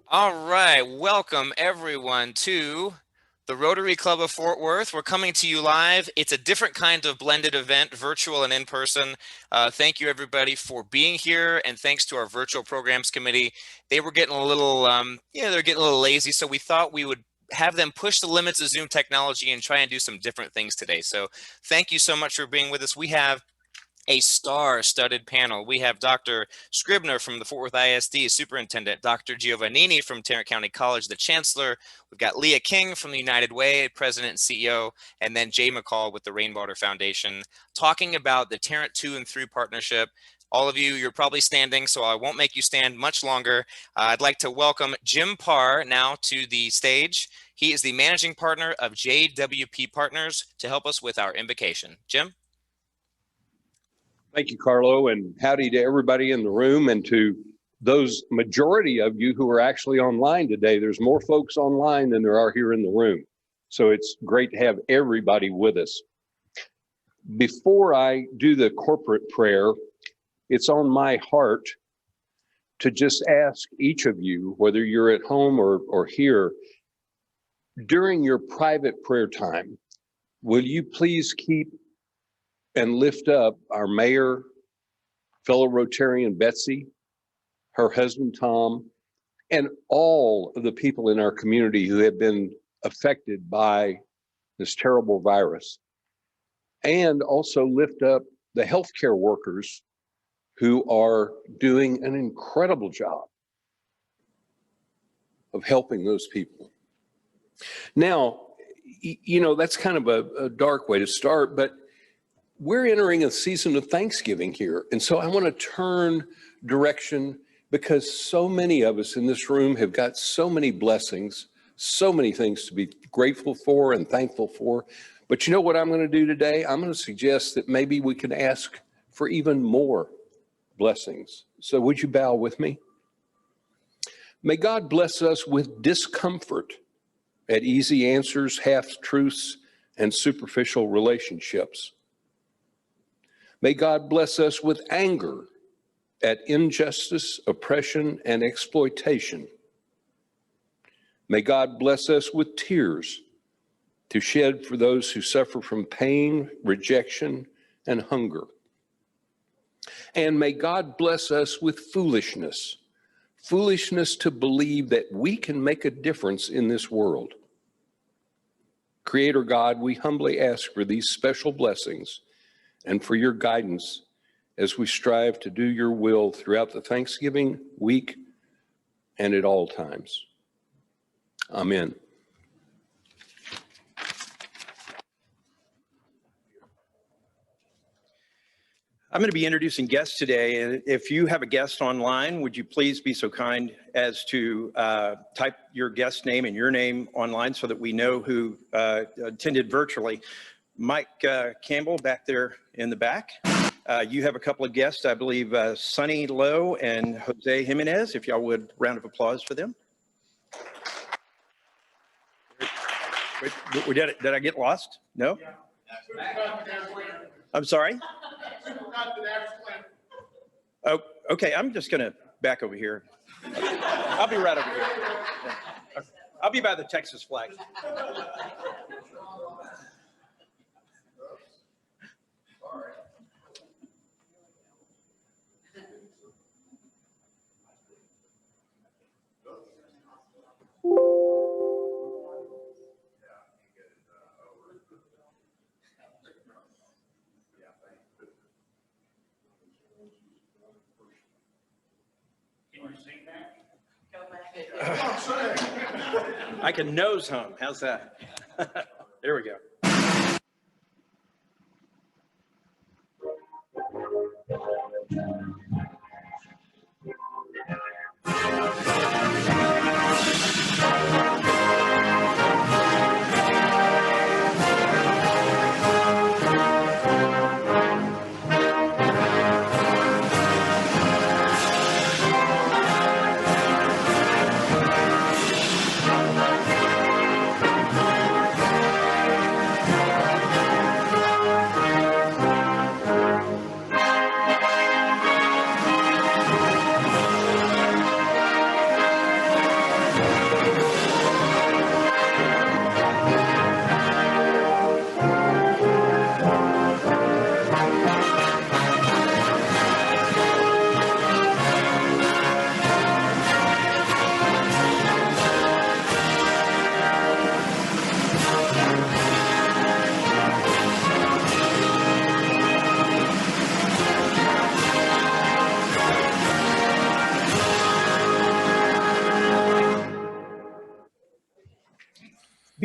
All right, welcome everyone to the Rotary Club of Fort Worth. We're coming to you live. It's a different kind of blended event, virtual and in person. Thank you everybody for being here, and thanks to our virtual programs committee. They were getting a little, they're getting a little lazy, so we thought we would have them push the limits of Zoom technology and try and do some different things today. So thank you so much for being with us. We have a star-studded panel. We have Dr. Scribner from the Fort Worth ISD, Superintendent, Dr. Giovannini from Tarrant County College, the Chancellor. We've got Leah King from the United Way, President and CEO, and then Jay McCall with the Rainwater Foundation, talking about the Tarrant 2 and 3 partnership. All of you, you're probably standing, so I won't make you stand much longer. I'd like to welcome Jim Parr now to the stage. He is the managing partner of JWP Partners to help us with our invocation. Jim? Thank you, Carlo, and howdy to everybody in the room and to those majority of you who are actually online today. There's more folks online than there are here in the room. So it's great to have everybody with us. Before I do the corporate prayer, it's on my heart to just ask each of you, whether you're at home or here, during your private prayer time, will you please keep and lift up our mayor, fellow Rotarian Betsy, her husband Tom, and all of the people in our community who have been affected by this terrible virus. And also lift up the healthcare workers who are doing an incredible job of helping those people. Now, you know, that's kind of a dark way to start, but we're entering a season of Thanksgiving here. And so I want to turn direction because so many of us in this room have got so many blessings, so many things to be grateful for and thankful for. But you know what I'm going to do today? I'm going to suggest that maybe we can ask for even more blessings. So would you bow with me? May God bless us with discomfort at easy answers, half-truths, and superficial relationships. May God bless us with anger at injustice, oppression, and exploitation. May God bless us with tears to shed for those who suffer from pain, rejection, and hunger. And may God bless us with foolishness, foolishness to believe that we can make a difference in this world. Creator God, we humbly ask for these special blessings and for your guidance as we strive to do your will throughout the Thanksgiving week and at all times. Amen. I'm going to be introducing guests today, and if you have a guest online, would you please be so kind as to type your guest name and your name online so that we know who attended virtually. Mike Campbell back there in the back. You have a couple of guests, I believe, Sonny Lowe and Jose Jimenez, if y'all would, round of applause for them. Wait, did I get lost? No? I'm sorry? Oh, okay, I'm just gonna back over here. I'll be right over here. I'll be by the Texas flag. I can nose hum. How's that? There we go.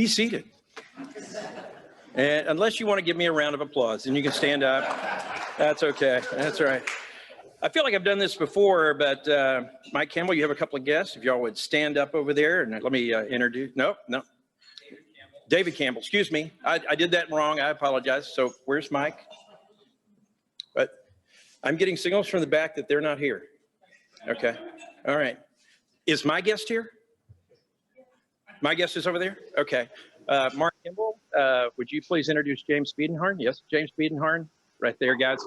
be seated. And unless you want to give me a round of applause, then you can stand up. That's okay. That's all right. I feel like I've done this before, but Mike Campbell, you have a couple of guests. If y'all would stand up over there and let me introduce. No. David Campbell, excuse me. I did that wrong. I apologize. So where's Mike? But I'm getting signals from the back that they're not here. Okay. All right. Is my guest here? My guest is over there? Okay. Mark Kimball, would you please introduce James Speedenharn? Yes, James Speedenharn, right there, guys.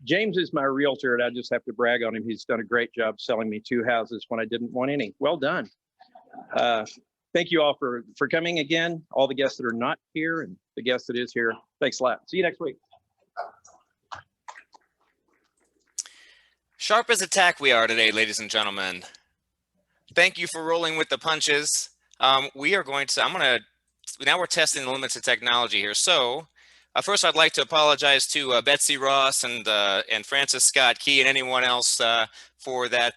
James is my realtor, and I just have to brag on him. He's done a great job selling me 2 houses when I didn't want any. Well done. Thank you all for coming again, all the guests that are not here and the guest that is here. Thanks a lot. See you next week. Sharp as a tack we are today, ladies and gentlemen. Thank you for rolling with the punches. Now we're testing the limits of technology here. So first, I'd like to apologize to Betsy Ross and Francis Scott Key and anyone else for that.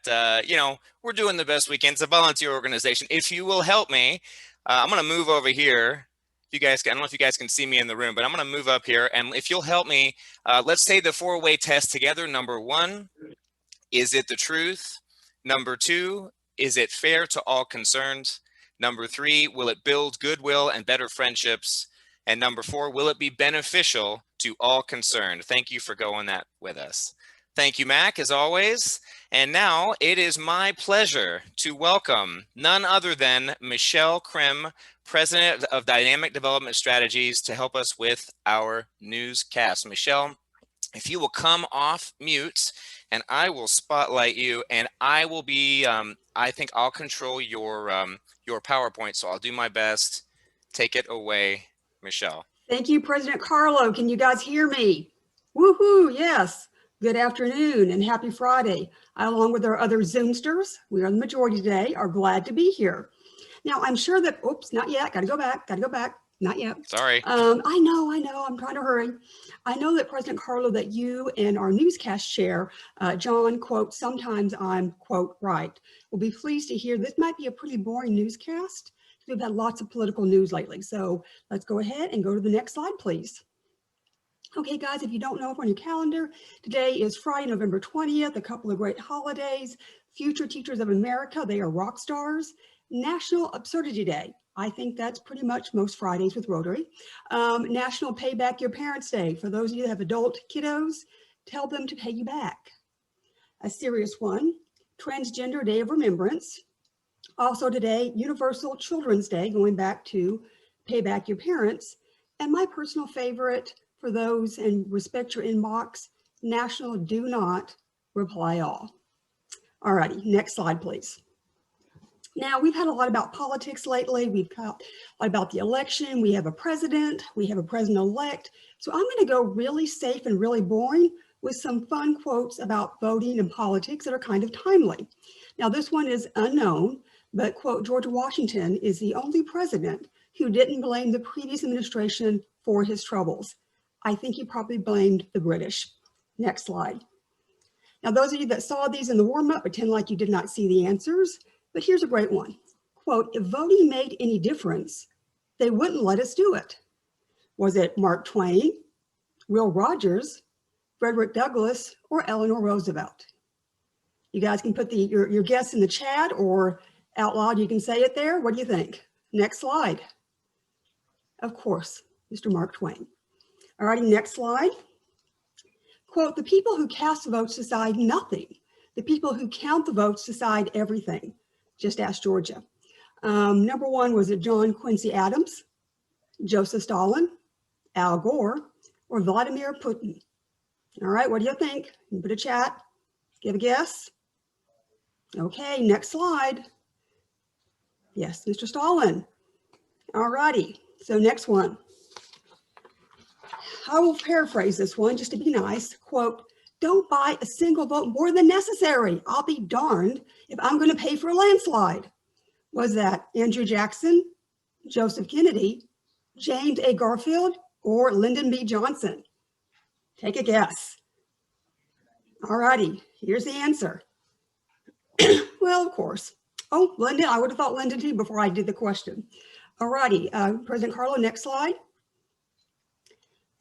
We're doing the best we can. It's a volunteer organization. If you will help me, I'm going to move over here. I don't know if you guys can see me in the room, but I'm going to move up here. And if you'll help me, let's say the 4-way test together. Number 1, is it the truth? Number 2, is it fair to all concerned? Number 3, will it build goodwill and better friendships? And number 4, will it be beneficial to all concerned? Thank you for going that with us. Thank you, Mac, as always. And now it is my pleasure to welcome none other than Michelle Krim, President of Dynamic Development Strategies, to help us with our newscast. Michelle, if you will come off mute, and I will spotlight you, and I will be, I think I'll control your PowerPoint, so I'll do my best. Take it away, Michelle. Thank you, President Carlo. Can you guys hear me? Woohoo, yes. Good afternoon and happy Friday. I, along with our other Zoomsters, we are the majority today, are glad to be here. Now, I'm sure that, oops, not yet, gotta go back, not yet. Sorry. I know, I'm trying to hurry. I know that President Carlo, that you and our newscast chair, John, quote, sometimes I'm, quote, right. We'll be pleased to hear this might be a pretty boring newscast. We've had lots of political news lately. So let's go ahead and go to the next slide, please. Okay, guys, if you don't know on your calendar, today is Friday, November 20th, a couple of great holidays. Future Teachers of America, they are rock stars. National Absurdity Day. I think that's pretty much most Fridays with Rotary. National Pay Back Your Parents Day. For those of you that have adult kiddos, tell them to pay you back. A serious one, Transgender Day of Remembrance. Also today, Universal Children's Day, going back to pay back your parents. And my personal favorite, for those and respect your inbox, National Do Not Reply All. All righty, next slide, please. Now, we've had a lot about politics lately. We've got a lot about the election. We have a president. We have a president-elect. So I'm going to go really safe and really boring with some fun quotes about voting and politics that are kind of timely. Now, this one is unknown, but, quote, George Washington is the only president who didn't blame the previous administration for his troubles. I think he probably blamed the British. Next slide. Now, those of you that saw these in the warm-up, pretend like you did not see the answers, but here's a great one. Quote, if voting made any difference, they wouldn't let us do it. Was it Mark Twain, Will Rogers, Frederick Douglass, or Eleanor Roosevelt? You guys can put your guess in the chat or out loud, you can say it there. What do you think? Next slide. Of course, Mr. Mark Twain. All righty, next slide. Quote, the people who cast votes decide nothing. The people who count the votes decide everything. Just ask Georgia. Number 1, was it John Quincy Adams, Joseph Stalin, Al Gore, or Vladimir Putin? All right, what do you think? You put a chat, give a guess. Okay, next slide. Yes, Mr. Stalin. All righty, so next one. I will paraphrase this one just to be nice. Quote, don't buy a single vote more than necessary. I'll be darned if I'm going to pay for a landslide. Was that Andrew Jackson, Joseph Kennedy, James A. Garfield, or Lyndon B. Johnson? Take a guess. All righty, here's the answer. Well, of course, Oh, Linda, I would have thought Linda too before I did the question. All righty, President Carlo, next slide.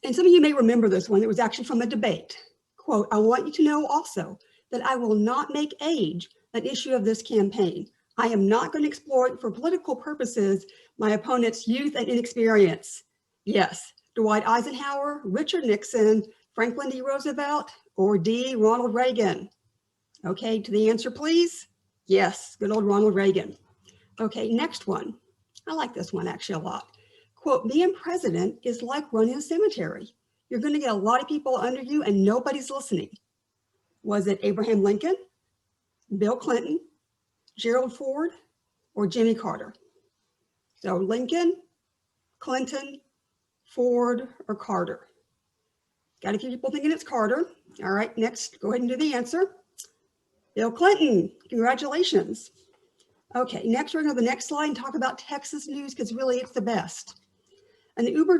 And some of you may remember this one. It was actually from a debate. Quote, I want you to know also that I will not make age an issue of this campaign. I am not going to exploit for political purposes my opponent's youth and inexperience. Yes, Dwight Eisenhower, Richard Nixon, Franklin D. Roosevelt, or D. Ronald Reagan. Okay, to the answer, please. Yes, good old Ronald Reagan. Okay, next one. I like this one actually a lot. Quote, being president is like running a cemetery. You're going to get a lot of people under you and nobody's listening. Was it Abraham Lincoln, Bill Clinton, Gerald Ford, or Jimmy Carter? So Lincoln, Clinton, Ford, or Carter? Got a few people thinking it's Carter. All right, next, go ahead and do the answer. Bill Clinton, congratulations. Okay, next we're going to the next slide and talk about Texas news because really it's the best. An Uber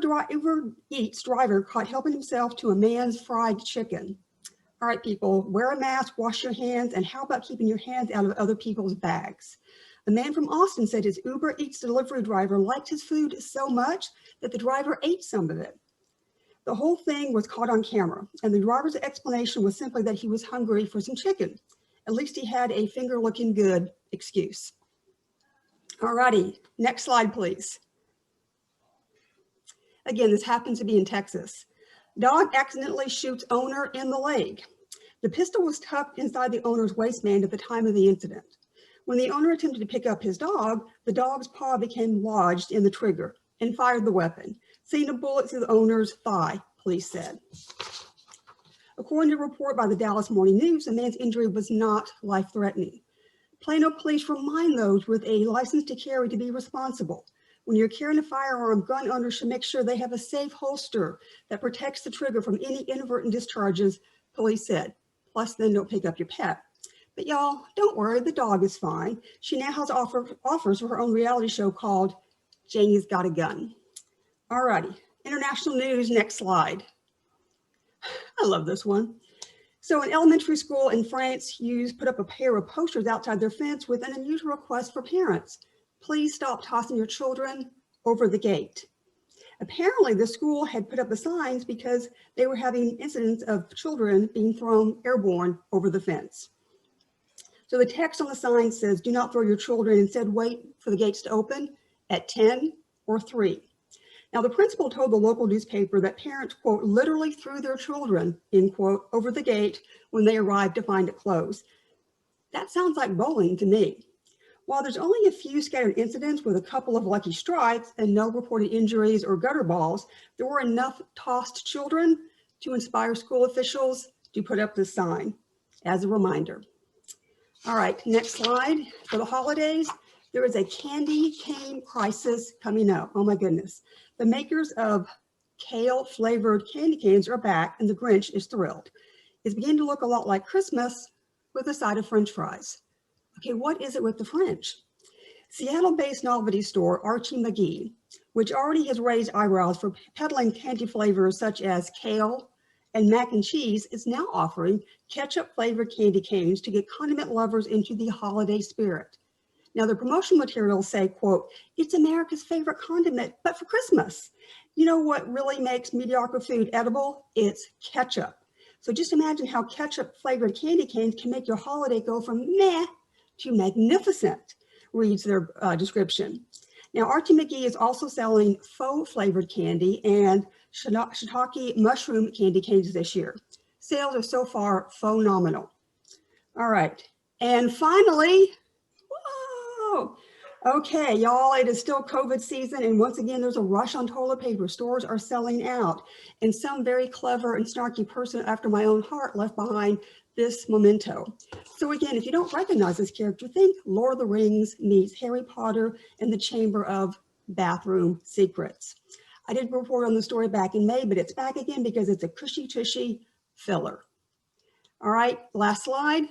Eats driver caught helping himself to a man's fried chicken. All right, people, wear a mask, wash your hands, and how about keeping your hands out of other people's bags? A man from Austin said his Uber Eats delivery driver liked his food so much that the driver ate some of it. The whole thing was caught on camera, and the driver's explanation was simply that he was hungry for some chicken. At least he had a finger-looking good excuse. All righty, next slide, please. Again, this happens to be in Texas. Dog accidentally shoots owner in the leg. The pistol was tucked inside the owner's waistband at the time of the incident. When the owner attempted to pick up his dog, the dog's paw became lodged in the trigger and fired the weapon, sending a bullet through the owner's thigh, police said. According to a report by the Dallas Morning News, the man's injury was not life-threatening. Plano police remind those with a license to carry to be responsible. When you're carrying a firearm, gun owners should make sure they have a safe holster that protects the trigger from any inadvertent discharges, police said. Plus, then don't pick up your pet. But y'all, don't worry, the dog is fine. She now has offers for her own reality show called Janie's Got a Gun. All righty, international news, next slide. I love this one. So an elementary school in France put up a pair of posters outside their fence with an unusual request for parents. Please stop tossing your children over the gate. Apparently the school had put up the signs because they were having incidents of children being thrown airborne over the fence. So the text on the sign says, do not throw your children, instead wait for the gates to open at 10 or 3. Now the principal told the local newspaper that parents, quote, literally threw their children, end quote, over the gate when they arrived to find it closed. That sounds like bowling to me. While there's only a few scattered incidents with a couple of lucky strikes and no reported injuries or gutter balls, there were enough tossed children to inspire school officials to put up this sign as a reminder. All right, next slide. For the holidays, there is a candy cane crisis coming up. Oh my goodness. The makers of kale flavored candy canes are back and the Grinch is thrilled. It's beginning to look a lot like Christmas with a side of French fries. Okay, what is it with the French? Seattle-based novelty store Archie McGee, which already has raised eyebrows for peddling candy flavors such as kale and mac and cheese, is now offering ketchup-flavored candy canes to get condiment lovers into the holiday spirit. Now, the promotional materials say, quote, it's America's favorite condiment, but for Christmas. You know what really makes mediocre food edible? It's ketchup. So just imagine how ketchup-flavored candy canes can make your holiday go from meh to magnificent, reads their description. Now, Archie McGee is also selling faux flavored candy and shiitake mushroom candy canes this year. Sales are so far phenomenal. All right, and finally, whoa, okay, y'all, it is still COVID season, and once again, there's a rush on toilet paper. Stores are selling out, and some very clever and snarky person after my own heart left behind this memento. So again, if you don't recognize this character, think Lord of the Rings meets Harry Potter and the Chamber of Bathroom Secrets. I did report on the story back in May, but it's back again because it's a cushy-tushy filler. All right, last slide.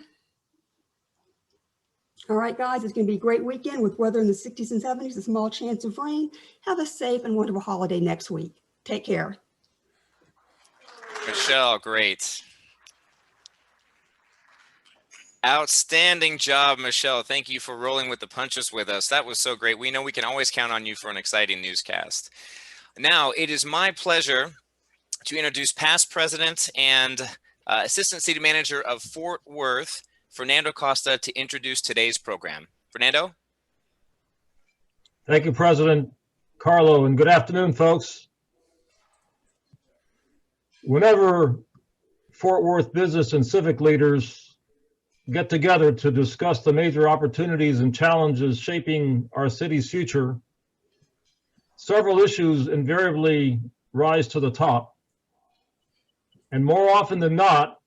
All right, guys, it's going to be a great weekend with weather in the 60s and 70s, a small chance of rain. Have a safe and wonderful holiday next week. Take care. Michelle, great. Outstanding job, Michelle. Thank you for rolling with the punches with us. That was so great. We know we can always count on you for an exciting newscast. Now, it is my pleasure to introduce past president and assistant city manager of Fort Worth, Fernando Costa, to introduce today's program. Fernando? Thank you, President Carlo, and good afternoon, folks. Whenever Fort Worth business and civic leaders get together to discuss the major opportunities and challenges shaping our city's future, several issues invariably rise to the top. And more often than not,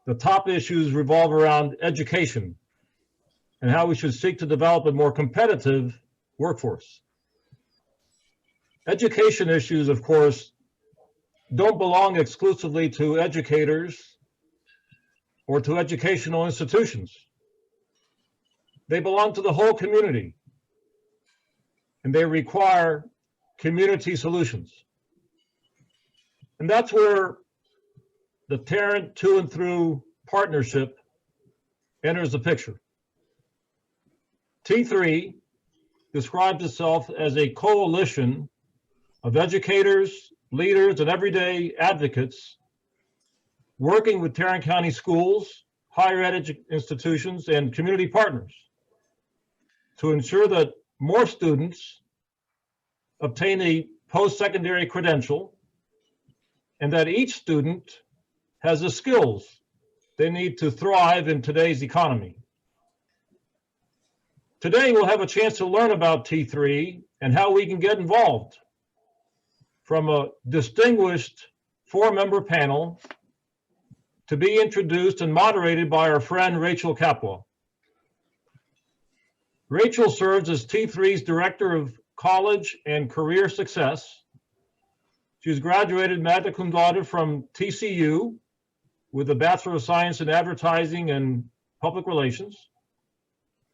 the top issues revolve around education and how we should seek to develop a more competitive workforce. Education issues, of course, don't belong exclusively to educators or to educational institutions. They belong to the whole community, and they require community solutions. And that's where the Tarrant To and Through partnership enters the picture. T3 describes itself as a coalition of educators, leaders, and everyday advocates working with Tarrant County schools, higher ed institutions, and community partners to ensure that more students obtain a post-secondary credential and that each student has the skills they need to thrive in today's economy. Today, we'll have a chance to learn about T3 and how we can get involved from a distinguished 4-member panel to be introduced and moderated by our friend Rachel Capua. Rachel serves as T3's Director of College and Career Success. She's graduated magna cum laude from TCU with a Bachelor of Science in Advertising and Public Relations.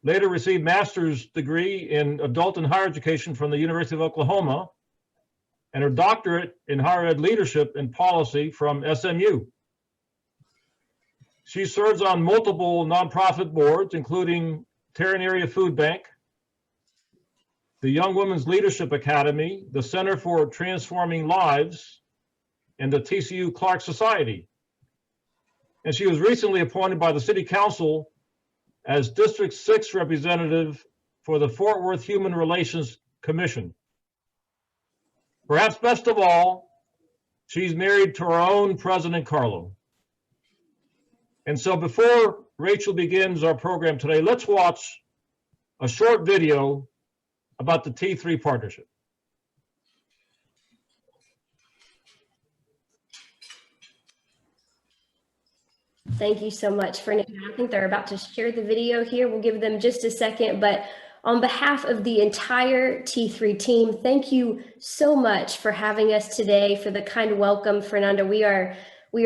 Later received master's degree in adult and higher education from the University of Oklahoma and her doctorate in higher ed leadership and policy from SMU. She serves on multiple nonprofit boards, including Tarrant Area Food Bank, the Young Women's Leadership Academy, the Center for Transforming Lives, and the TCU Clark Society. And she was recently appointed by the City Council as District 6 representative for the Fort Worth Human Relations Commission. Perhaps best of all, she's married to our own President Carlo. And so before Rachel begins our program today, let's watch a short video about the T3 partnership. Thank you so much, Fernando. I think they're about to share the video here. We'll give them just a second, but on behalf of the entire T3 team, thank you so much for having us today, for the kind welcome, Fernando. We are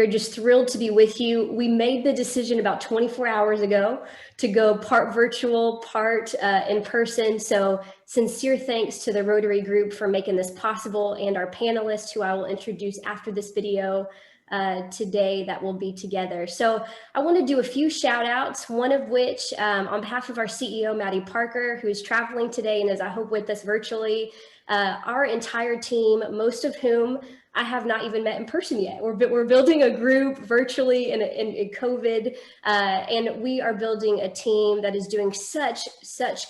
just thrilled to be with you. We made the decision about 24 hours ago to go part virtual, part in person. So sincere thanks to the Rotary group for making this possible, and our panelists, who I will introduce after this video today, that will be together. So I want to do a few shout outs, one of which on behalf of our CEO, Maddie Parker, who is traveling today and is, I hope, with us virtually. Our entire team, most of whom I have not even met in person yet. We're building a group virtually in COVID, and we are building a team that is doing such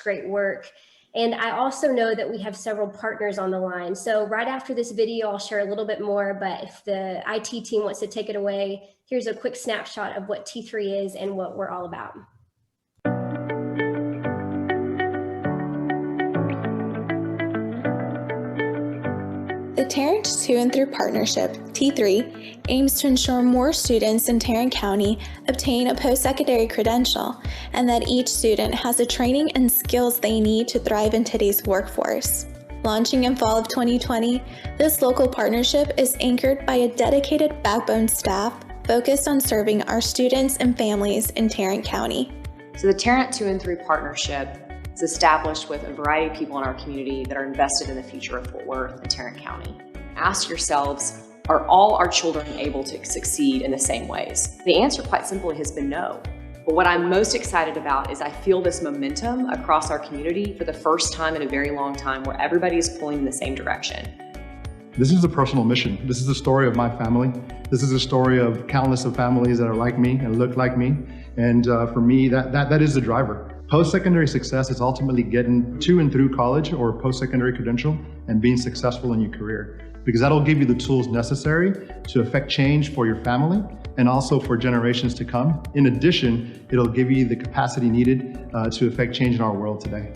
great work. And I also know that we have several partners on the line. So right after this video, I'll share a little bit more, but if the IT team wants to take it away, here's a quick snapshot of what T3 is and what we're all about. The Tarrant To and Through Partnership, T3, aims to ensure more students in Tarrant County obtain a post-secondary credential and that each student has the training and skills they need to thrive in today's workforce. Launching in fall of 2020, this local partnership is anchored by a dedicated backbone staff focused on serving our students and families in Tarrant County. So the Tarrant To and Through Partnership is established with a variety of people in our community that are invested in the future of Fort Worth and Tarrant County. Ask yourselves, are all our children able to succeed in the same ways? The answer, quite simply, has been no. But what I'm most excited about is I feel this momentum across our community for the first time in a very long time where everybody is pulling in the same direction. This is a personal mission. This is the story of my family. This is a story of countless of families that are like me and look like me. And for me, that is the driver. Post-secondary success is ultimately getting to and through college or post-secondary credential and being successful in your career, because that'll give you the tools necessary to affect change for your family and also for generations to come. In addition, it'll give you the capacity needed to affect change in our world today.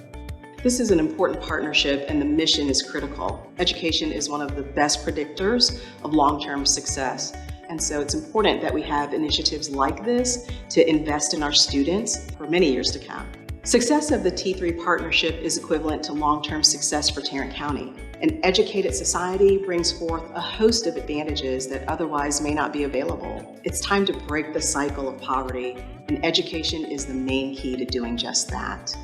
This is an important partnership and the mission is critical. Education is one of the best predictors of long-term success. And so it's important that we have initiatives like this to invest in our students for many years to come. Success of the T3 partnership is equivalent to long-term success for Tarrant County. An educated society brings forth a host of advantages that otherwise may not be available. It's time to break the cycle of poverty, and education is the main key to doing just that.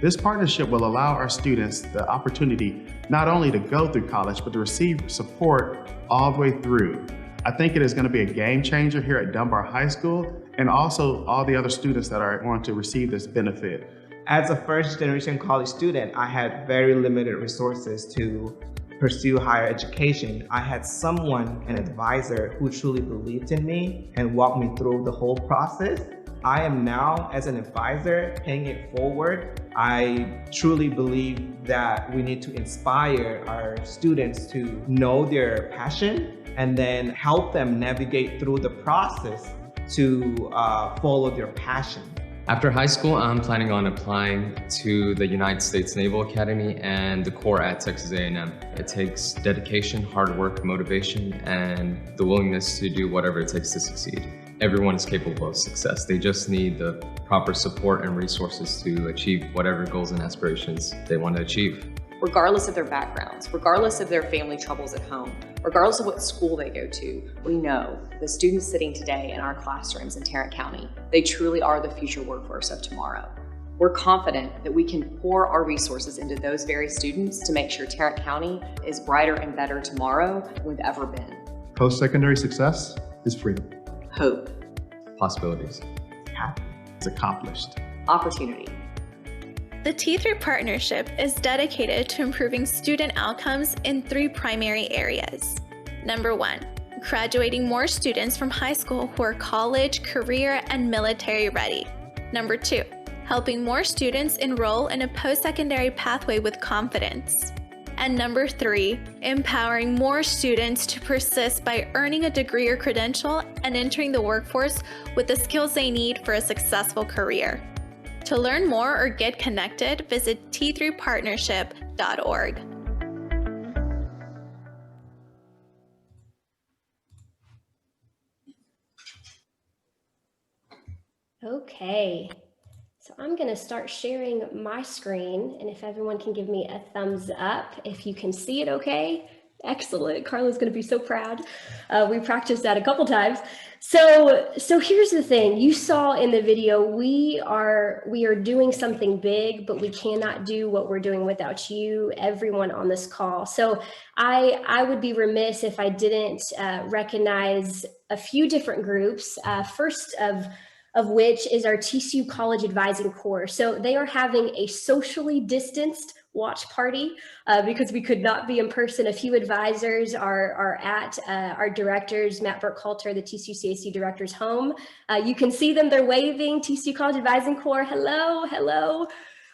This partnership will allow our students the opportunity not only to go through college, but to receive support all the way through. I think it is going to be a game changer here at Dunbar High School, and also all the other students that are going to receive this benefit. As a first-generation college student, I had very limited resources to pursue higher education. I had someone, an advisor, who truly believed in me and walked me through the whole process. I am now, as an advisor, paying it forward. I truly believe that we need to inspire our students to know their passion and then help them navigate through the process to follow their passion. After high school, I'm planning on applying to the United States Naval Academy and the Corps at Texas A&M. It takes dedication, hard work, motivation, and the willingness to do whatever it takes to succeed. Everyone is capable of success. They just need the proper support and resources to achieve whatever goals and aspirations they want to achieve. Regardless of their backgrounds, regardless of their family troubles at home, regardless of what school they go to, we know the students sitting today in our classrooms in Tarrant County, they truly are the future workforce of tomorrow. We're confident that we can pour our resources into those very students to make sure Tarrant County is brighter and better tomorrow than we've ever been. Post-secondary success is freedom. Hope. Possibilities. Happy. It's accomplished. Opportunity. The T3 partnership is dedicated to improving student outcomes in 3 primary areas. Number 1, graduating more students from high school who are college, career, and military ready. Number 2, helping more students enroll in a post-secondary pathway with confidence. And number 3, empowering more students to persist by earning a degree or credential and entering the workforce with the skills they need for a successful career. To learn more or get connected, visit t3partnership.org. Okay, so I'm going to start sharing my screen, and if everyone can give me a thumbs up if you can see it okay. Excellent. Carla's going to be so proud. We practiced that a couple times. So here's the thing. You saw in the video, we are doing something big, but we cannot do what we're doing without you, everyone on this call. So I would be remiss if I didn't recognize a few different groups. First of which is our TCU College Advising Corps. So they are having a socially distanced watch party because we could not be in person. A few advisors are at our directors, Matt Burkhalter, the TCU CAC director's home. You can see them, they're waving. TCU College Advising Corps, hello, hello.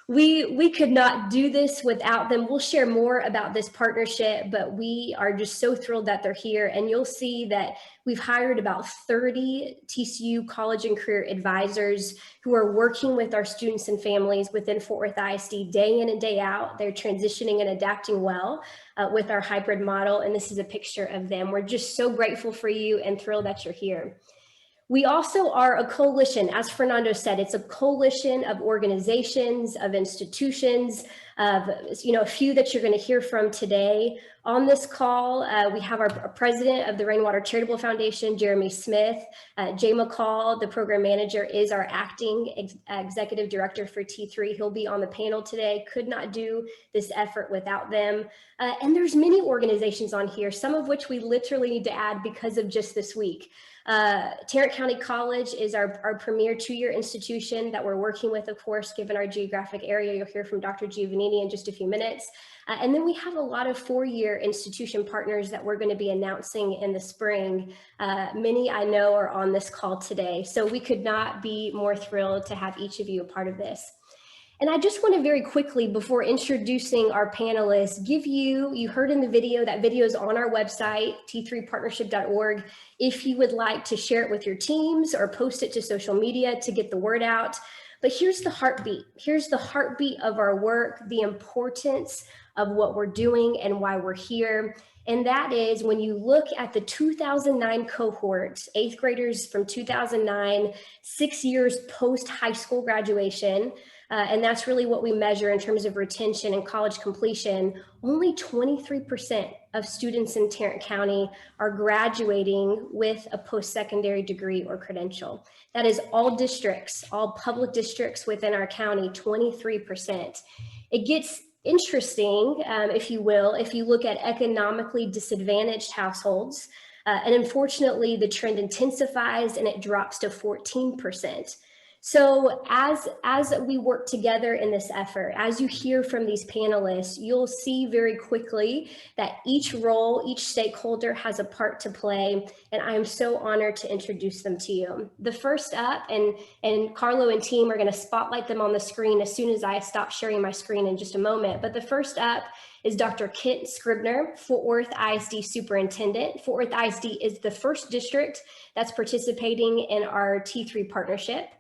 We could not do this without them. We'll share more about this partnership, but we are just so thrilled that they're here. And you'll see that we've hired about 30 TCU college and career advisors who are working with our students and families within Fort Worth ISD day in and day out. They're transitioning and adapting well with our hybrid model. And this is a picture of them. We're just so grateful for you and thrilled that you're here. We also are a coalition, as Fernando said, it's a coalition of organizations, of institutions, of a few that you're going to hear from today. On this call, we have our president of the Rainwater Charitable Foundation, Jeremy Smith. Jay McCall, the program manager, is our acting executive director for T3. He'll be on the panel today. Could not do this effort without them. And there's many organizations on here, some of which we literally need to add because of just this week. Tarrant County College is our premier two-year institution that we're working with, of course, given our geographic area. You'll hear from Dr. Giovannini in just a few minutes. And then we have a lot of four-year institution partners that we're going to be announcing in the spring. Many I know are on this call today. So we could not be more thrilled to have each of you a part of this. And I just want to very quickly, before introducing our panelists, give you heard in the video, that video is on our website, t3partnership.org. If you would like to share it with your teams or post it to social media to get the word out. But here's the heartbeat. Here's the heartbeat of our work, the importance of what we're doing and why we're here. And that is when you look at the 2009 cohort, 8th graders from 2009, 6 years post high school graduation, and that's really what we measure in terms of retention and college completion. Only 23% of students in Tarrant County are graduating with a post-secondary degree or credential. That is all districts, all public districts within our county, 23%. It gets interesting, if you will, if you look at economically disadvantaged households, and unfortunately the trend intensifies and it drops to 14%. So as we work together in this effort, as you hear from these panelists, you'll see very quickly that each role, each stakeholder has a part to play, and I am so honored to introduce them to you. The first up, and Carlo and team are going to spotlight them on the screen as soon as I stop sharing my screen in just a moment, but the first up is Dr. Kent Scribner, Fort Worth ISD Superintendent. Fort Worth ISD is the first district that's participating in our T3 partnership.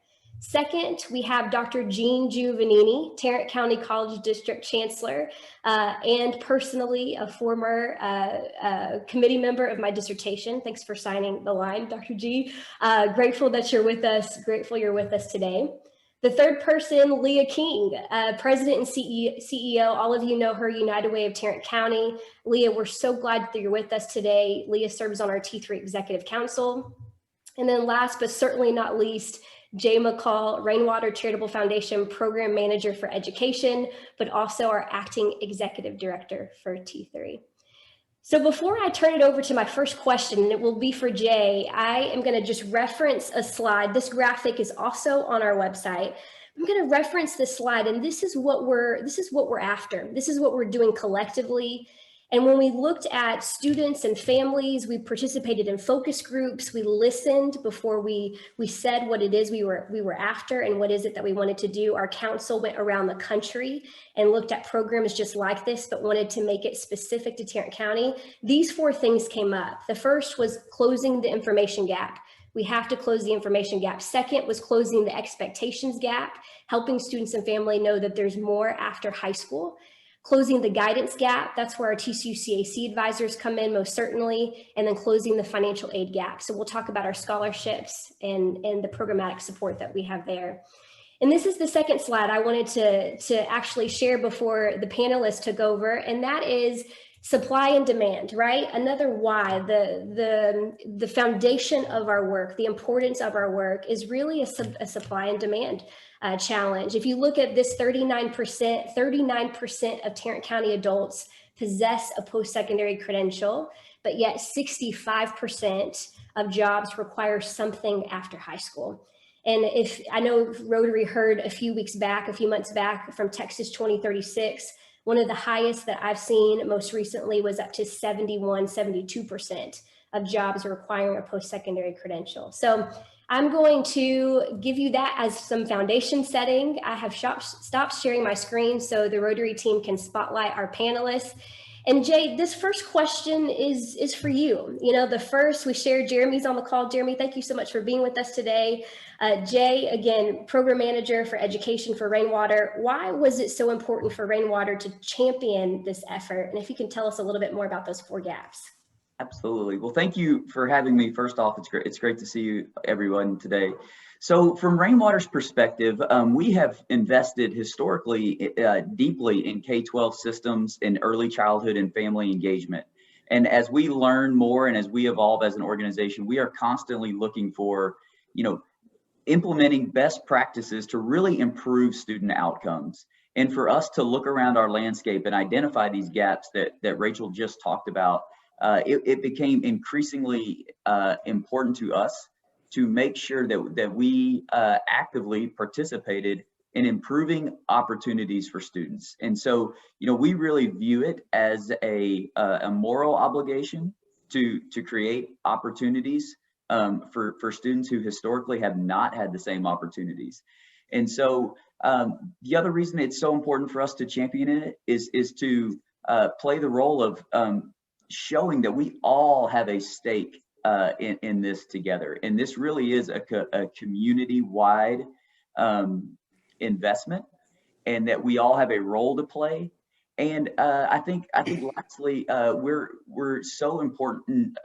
Second, we have Dr. Jean Giovannini, Tarrant County College District Chancellor, and personally a former committee member of my dissertation. Thanks for signing the line, Dr. G. Grateful that you're with us, grateful you're with us today. The third person, Leah King, President and CEO. All of you know her, United Way of Tarrant County. Leah, we're so glad that you're with us today. Leah serves on our T3 Executive Council. And then last but certainly not least, Jay McCall, Rainwater Charitable Foundation Program Manager for Education, but also our Acting Executive Director for T3. So before I turn it over to my first question, and it will be for Jay, I am going to just reference a slide. This graphic is also on our website. I'm going to reference this slide, and this is what we're after. This is what we're doing collectively. And when we looked at students and families, we participated in focus groups. We listened before we said what it is we were after and what is it that we wanted to do. Our council went around the country and looked at programs just like this, but wanted to make it specific to Tarrant County. These four things came up. The first was closing the information gap. We have to close the information gap. Second was closing the expectations gap, helping students and family know that there's more after high school. Closing the guidance gap, that's where our TCU-CAC advisors come in most certainly, and then closing the financial aid gap. So we'll talk about our scholarships and the programmatic support that we have there. And this is the second slide I wanted to actually share before the panelists took over, and that is supply and demand, right? Another why, the foundation of our work, the importance of our work is really a supply and demand challenge. If you look at this 39% of Tarrant County adults possess a post-secondary credential, but yet 65% of jobs require something after high school. And if I know Rotary heard a few months back from Texas 2036, one of the highest that I've seen most recently was up to 72% of jobs requiring a post-secondary credential. So I'm going to give you that as some foundation setting. I have stopped sharing my screen so the Rotary team can spotlight our panelists. And Jay, this first question is for you. You know, the first, we shared Jeremy's on the call. Jeremy, thank you so much for being with us today. Jay, again, Program Manager for Education for Rainwater. Why was it so important for Rainwater to champion this effort? And if you can tell us a little bit more about those four gaps. Absolutely. Well, thank you for having me. First off, it's great to see you, everyone, today. So from Rainwater's perspective, we have invested historically deeply in K-12 systems in early childhood and family engagement. And as we learn more and as we evolve as an organization, we are constantly looking for, implementing best practices to really improve student outcomes. And for us to look around our landscape and identify these gaps that Rachel just talked about, it became increasingly important to us to make sure that we actively participated in improving opportunities for students. And so, we really view it as a moral obligation to create opportunities for students who historically have not had the same opportunities. And so the other reason it's so important for us to champion it is to play the role of showing that we all have a stake in this together. And this really is a community-wide investment, and that we all have a role to play. And I think lastly, we're so important.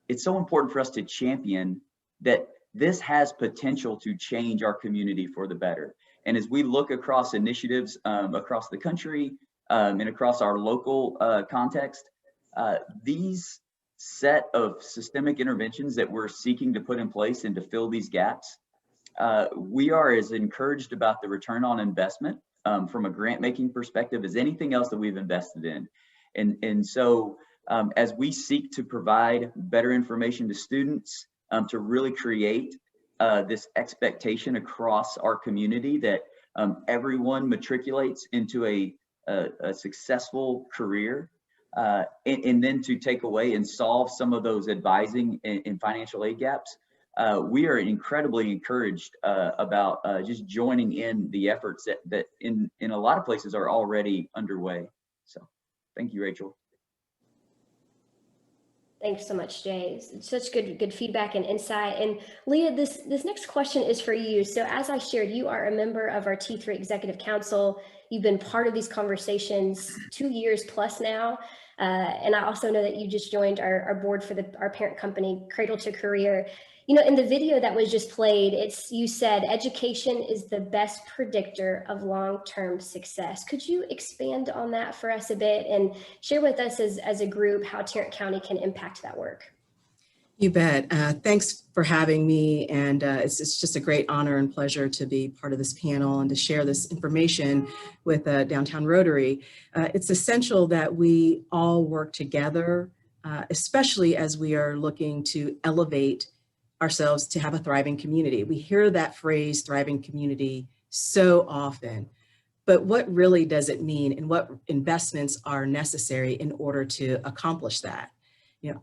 It's so important for us to champion that this has potential to change our community for the better. And as we look across initiatives across the country and across our local context, these set of systemic interventions that we're seeking to put in place and to fill these gaps, we are as encouraged about the return on investment from a grant making perspective as anything else that we've invested in. And so as we seek to provide better information to students, to really create this expectation across our community that everyone matriculates into a successful career, and then to take away and solve some of those advising and financial aid gaps, we are incredibly encouraged about just joining in the efforts that in a lot of places are already underway. So thank you, Rachel. Thanks so much, Jay. It's such good feedback and insight. And Leah, this next question is for you. So as I shared, you are a member of our T3 Executive Council. You've been part of these conversations 2 years plus now. And I also know that you just joined our board for our parent company, Cradle to Career. In the video that was just played, you said education is the best predictor of long-term success. Could you expand on that for us a bit and share with us as a group how Tarrant County can impact that work? You bet. Thanks for having me. And it's just a great honor and pleasure to be part of this panel and to share this information with Downtown Rotary. It's essential that we all work together, especially as we are looking to elevate ourselves to have a thriving community. We hear that phrase, thriving community, so often. But what really does it mean, and what investments are necessary in order to accomplish that?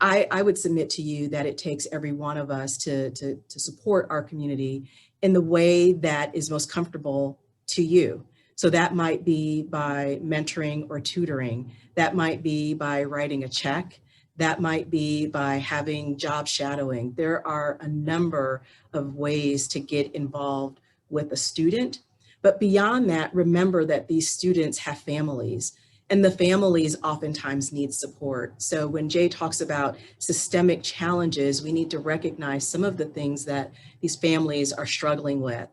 I would submit to you that it takes every one of us to support our community in the way that is most comfortable to you. So that might be by mentoring or tutoring. That might be by writing a check. That might be by having job shadowing. There are a number of ways to get involved with a student. But beyond that, remember that these students have families, and the families oftentimes need support. So when Jay talks about systemic challenges, we need to recognize some of the things that these families are struggling with.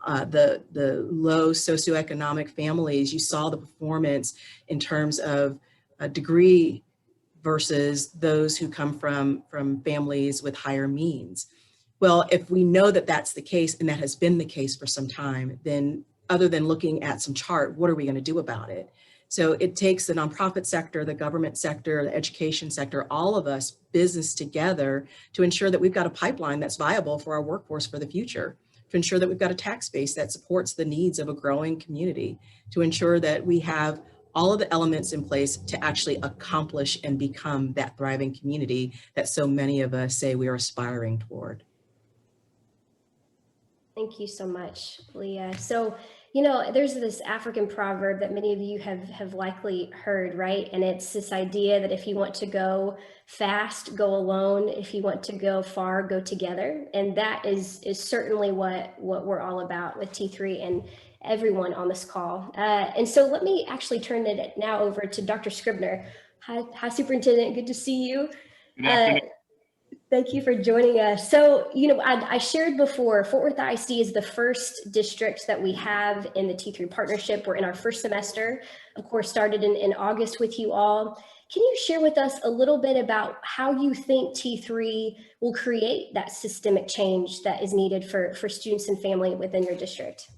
The low socioeconomic families, you saw the performance in terms of a degree versus those who come from families with higher means. Well, if we know that that's the case, and that has been the case for some time, then other than looking at some chart, what are we going to do about it? So it takes the nonprofit sector, the government sector, the education sector, all of us business together to ensure that we've got a pipeline that's viable for our workforce for the future, to ensure that we've got a tax base that supports the needs of a growing community, to ensure that we have all of the elements in place to actually accomplish and become that thriving community that so many of us say we are aspiring toward. Thank you so much, Leah. So, there's this African proverb that many of you have likely heard, right? And it's this idea that if you want to go fast, go alone. If you want to go far, go together. And that is certainly what we're all about with T3 and everyone on this call. And so let me actually turn it now over to Dr. Scribner. Hi, Superintendent, good to see you. Good afternoon. Thank you for joining us. So, I shared before, Fort Worth ISD is the first district that we have in the T3 partnership. We're in our first semester, of course, started in August with you all. Can you share with us a little bit about how you think T3 will create that systemic change that is needed for students and family within your district?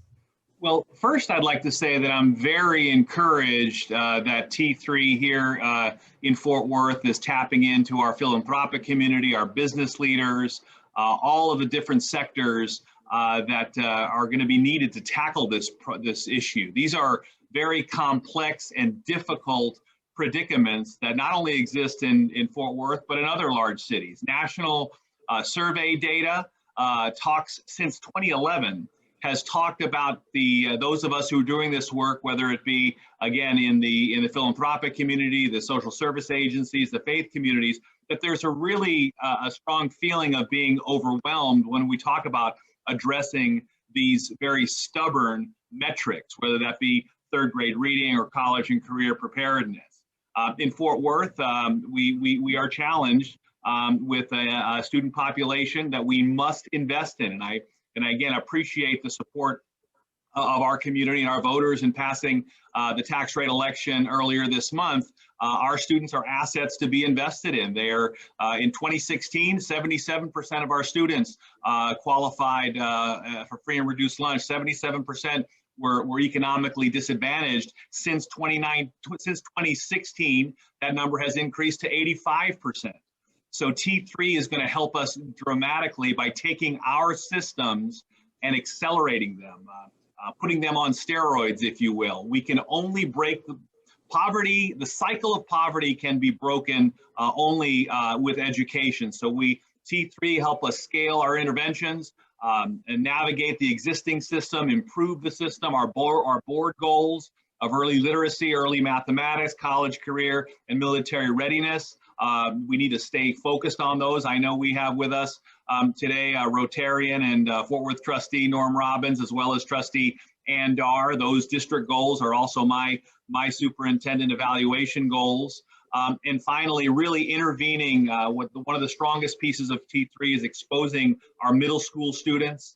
Well, first, I'd like to say that I'm very encouraged that T3 here in Fort Worth is tapping into our philanthropic community, our business leaders, all of the different sectors that are going to be needed to tackle this issue. These are very complex and difficult predicaments that not only exist in Fort Worth, but in other large cities. National survey data talks since 2011 has talked about those of us who are doing this work, whether it be, again, in the philanthropic community, the social service agencies, the faith communities, that there's a really a strong feeling of being overwhelmed when we talk about addressing these very stubborn metrics, whether that be third grade reading or college and career preparedness. In Fort Worth, we are challenged with a student population that we must invest in. And I again appreciate the support of our community and our voters in passing the tax rate election earlier this month. Our students are assets to be invested in. They're in 2016, 77% of our students qualified for free and reduced lunch. 77% were economically disadvantaged. Since 2016, that number has increased to 85%. So T3 is going to help us dramatically by taking our systems and accelerating them, putting them on steroids, if you will. We can only break the poverty. The cycle of poverty can be broken only with education. So T3 help us scale our interventions and navigate the existing system, improve the system, our board goals of early literacy, early mathematics, college, career, and military readiness. We need to stay focused on those. I know we have with us today Rotarian and Fort Worth trustee Norm Robbins, as well as trustee Ann Dar. Those district goals are also my superintendent evaluation goals. And finally, really intervening, one of the strongest pieces of T3 is exposing our middle school students,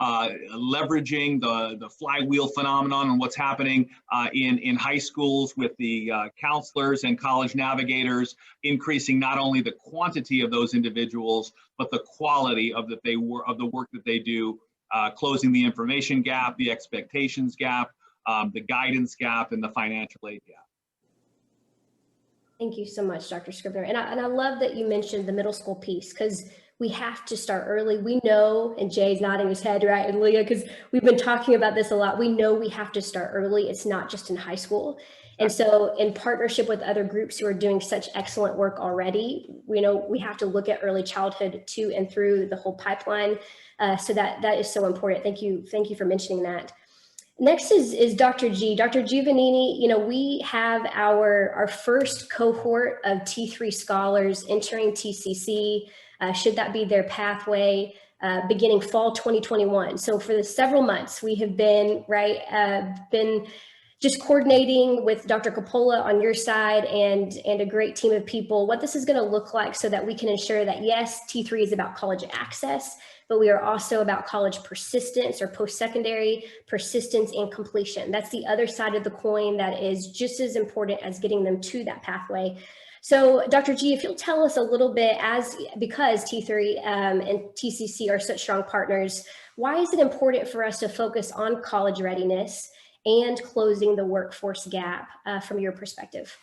leveraging the flywheel phenomenon and what's happening in high schools with the counselors and college navigators, increasing not only the quantity of those individuals, but the quality of the work that they do, closing the information gap, the expectations gap, the guidance gap, and the financial aid gap. Thank you so much, Dr. Scribner. And I love that you mentioned the middle school piece, because we have to start early. We know, and Jay's nodding his head, right, and Leah, because we've been talking about this a lot. We know we have to start early. It's not just in high school. And so in partnership with other groups who are doing such excellent work already, we have to look at early childhood to and through the whole pipeline. So that is so important. Thank you for mentioning that. Next is Dr. G. Dr. Giovannini, we have our first cohort of T3 scholars entering TCC, should that be their pathway, beginning fall 2021. So for the several months, we have been, been just coordinating with Dr. Coppola on your side and a great team of people, what this is going to look like so that we can ensure that, yes, T3 is about college access, but we are also about college persistence or post-secondary persistence and completion. That's the other side of the coin that is just as important as getting them to that pathway. So Dr. G, if you'll tell us a little bit, because T3 and TCC are such strong partners, why is it important for us to focus on college readiness and closing the workforce gap from your perspective?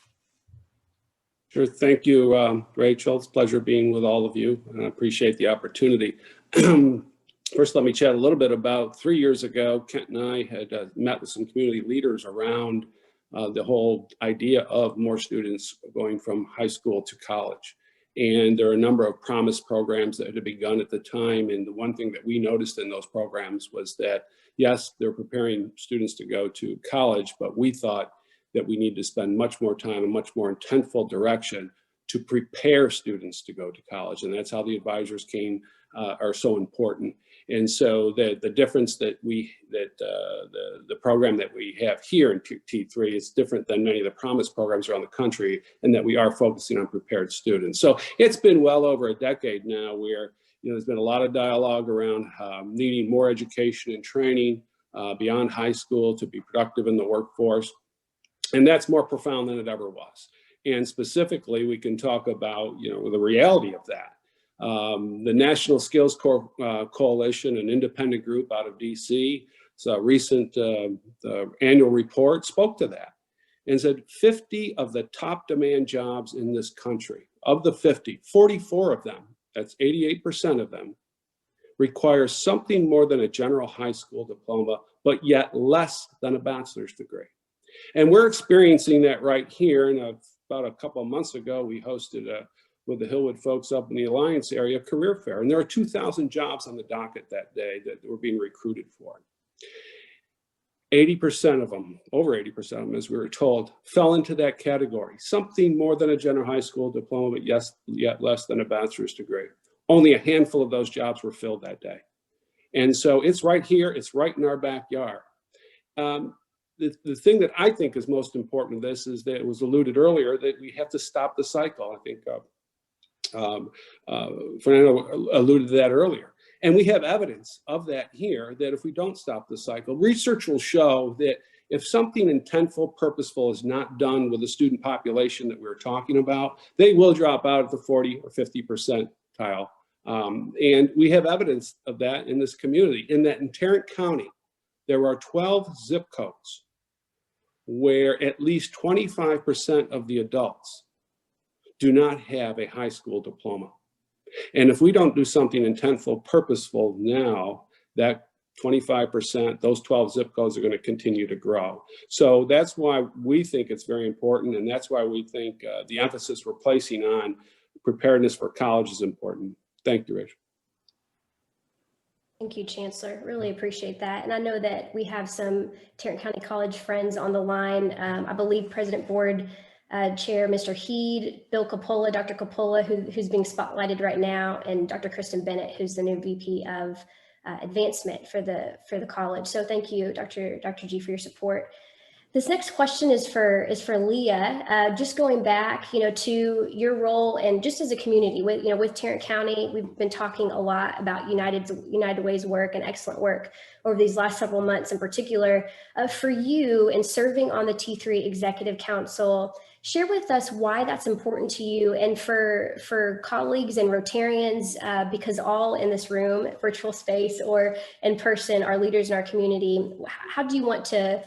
Sure. Thank you, Rachel. It's a pleasure being with all of you, and I appreciate the opportunity. First, let me chat a little bit about 3 years ago. Kent and I had met with some community leaders around the whole idea of more students going from high school to college. And there are a number of promise programs that had begun at the time. And the one thing that we noticed in those programs was that, yes, they're preparing students to go to college, but we thought that we need to spend much more time and much more intentful direction to prepare students to go to college. And that's how the advisors are so important. And so the difference that the program that we have here in T3 is different than many of the promise programs around the country, and that we are focusing on prepared students. So it's been well over a decade now where there's been a lot of dialogue around needing more education and training beyond high school to be productive in the workforce. And that's more profound than it ever was. And specifically, we can talk about the reality of that. The National Skills Coalition, an independent group out of DC, recent annual report spoke to that and said 50 of the top demand jobs in this country, of the 50, 44 of them, that's 88% of them, require something more than a general high school diploma, but yet less than a bachelor's degree. And we're experiencing that right here. And about a couple of months ago, we hosted with the Hillwood folks up in the Alliance area, career fair. And there are 2,000 jobs on the docket that day that were being recruited for. 80% of them, over 80% of them, as we were told, fell into that category. Something more than a general high school diploma, but yet less than a bachelor's degree. Only a handful of those jobs were filled that day. And so it's right here, it's right in our backyard. The thing that I think is most important in this is that it was alluded earlier that we have to stop the cycle. I think Fernando alluded to that earlier. And we have evidence of that here, that if we don't stop the cycle, research will show that if something intentful, purposeful is not done with the student population that we're talking about, they will drop out at the 40 or 50 percentile. And we have evidence of that in this community. In that in Tarrant County, there are 12 zip codes where at least 25% of the adults do not have a high school diploma. And if we don't do something intentful, purposeful now, that 25%, those 12 zip codes are going to continue to grow. So that's why we think it's very important. And that's why we think the emphasis we're placing on preparedness for college is important. Thank you, Rachel. Thank you, Chancellor. Really appreciate that. And I know that we have some Tarrant County College friends on the line. I believe President Board Chair Mr. Heed, Bill Coppola, Dr. Coppola, who's being spotlighted right now, and Dr. Kristen Bennett, who's the new VP of advancement for the college. So thank you, Dr. G, for your support. This next question is for Leah. Just going back, to your role and just as a community with Tarrant County, we've been talking a lot about United Way's work and excellent work over these last several months in particular. For you in serving on the T3 Executive Council, share with us why that's important to you, and for colleagues and Rotarians, because all in this room, virtual space or in person, are leaders in our community. How do you want to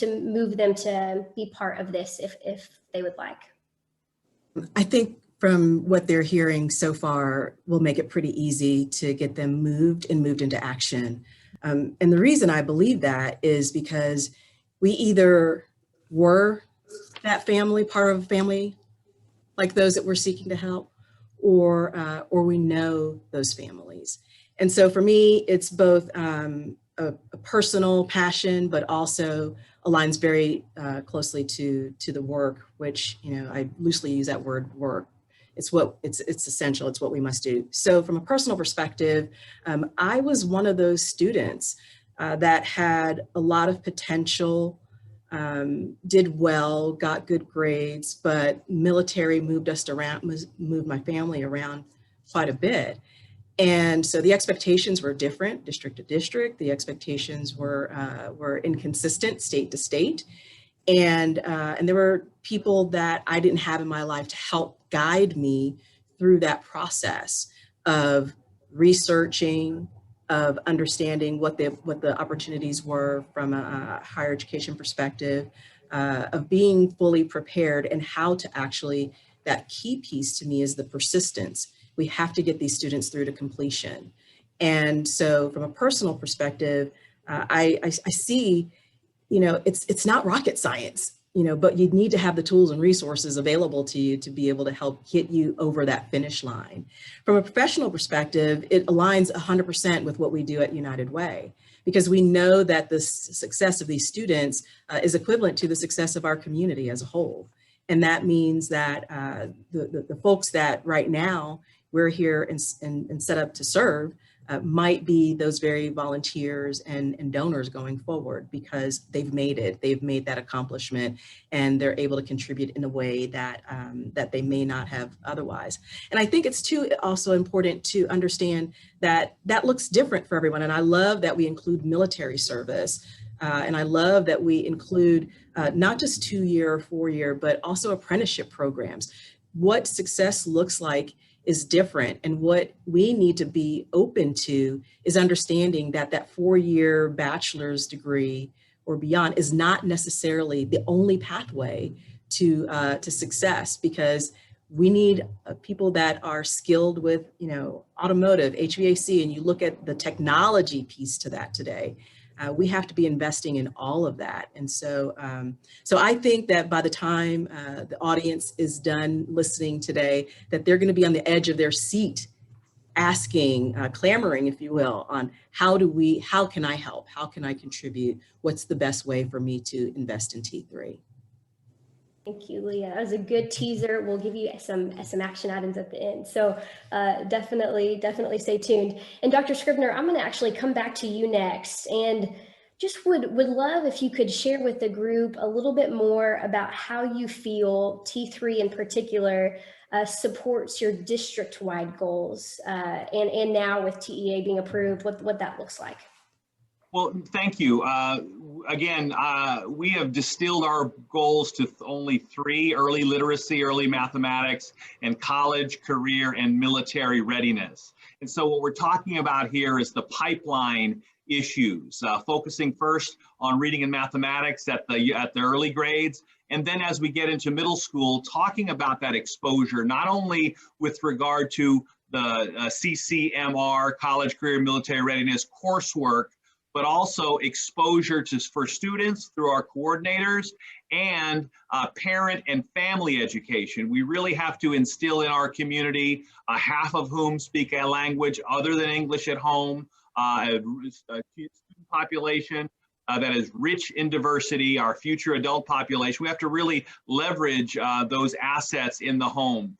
move them to be part of this if they would like? I think from what they're hearing so far will make it pretty easy to get them moved into action. And the reason I believe that is because we either were that family, part of a family like those that we're seeking to help, or we know those families. And so for me, it's both a personal passion, but also aligns very closely to the work, which, I loosely use that word work. It's essential. It's what we must do. So from a personal perspective, I was one of those students that had a lot of potential, did well, got good grades, but military moved my family around quite a bit. And so the expectations were different, district to district. The expectations were inconsistent, state to state. And there were people that I didn't have in my life to help guide me through that process of researching, of understanding what the opportunities were from a higher education perspective, of being fully prepared, and how to actually, that key piece to me is the persistence. We have to get these students through to completion. And so from a personal perspective, I see, it's not rocket science, but you need to have the tools and resources available to you to be able to help get you over that finish line. From a professional perspective, it aligns 100% with what we do at United Way, because we know that the success of these students is equivalent to the success of our community as a whole. And that means that the folks that right now we're here and set up to serve might be those very volunteers and donors going forward, because they've made it, they've made that accomplishment, and they're able to contribute in a way that that they may not have otherwise. And I think it's too also important to understand that that looks different for everyone. And I love that we include military service. And I love that we include not just 2-year or 4-year, but also apprenticeship programs. What success looks like is different. And what we need to be open to is understanding that that 4-year bachelor's degree or beyond is not necessarily the only pathway to success, because we need people that are skilled with, automotive, HVAC, and you look at the technology piece to that today. We have to be investing in all of that. And so, so I think that by the time the audience is done listening today, that they're going to be on the edge of their seat, asking, clamoring, if you will, on how can I help? How can I contribute? What's the best way for me to invest in T3? Thank you, Leah. That was a good teaser. We'll give you some action items at the end. So definitely stay tuned. And Dr. Scribner, I'm going to actually come back to you next, and just would love if you could share with the group a little bit more about how you feel T3 in particular supports your district-wide goals, and now with TEA being approved, what that looks like. Well, thank you. Again, we have distilled our goals to only 3: early literacy, early mathematics, and college, career, and military readiness. And so what we're talking about here is the pipeline issues, focusing first on reading and mathematics at the early grades. And then as we get into middle school, talking about that exposure, not only with regard to the CCMR, college, career, military readiness coursework, but also exposure for students through our coordinators and parent and family education. We really have to instill in our community, half of whom speak a language other than English at home, a student population that is rich in diversity, our future adult population. We have to really leverage those assets in the home.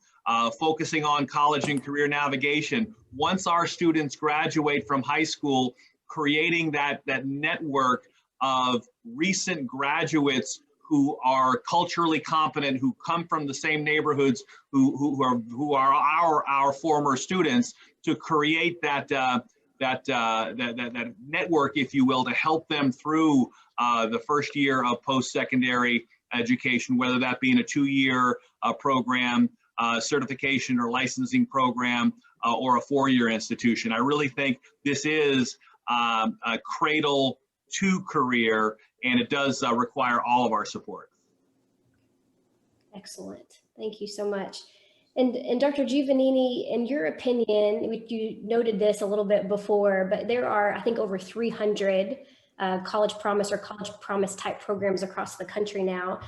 Focusing on college and career navigation. Once our students graduate from high school, creating that network of recent graduates who are culturally competent, who come from the same neighborhoods, who are our former students, to create that network, if you will, to help them through the first year of post-secondary education, whether that be in a 2-year program, certification or licensing program, or a 4-year institution. I really think this is a cradle to career, and it does require all of our support. Excellent. Thank you so much. And Dr. Giovannini, in your opinion, you noted this a little bit before, but there are, I think, over 300 college promise or college promise type programs across the country now.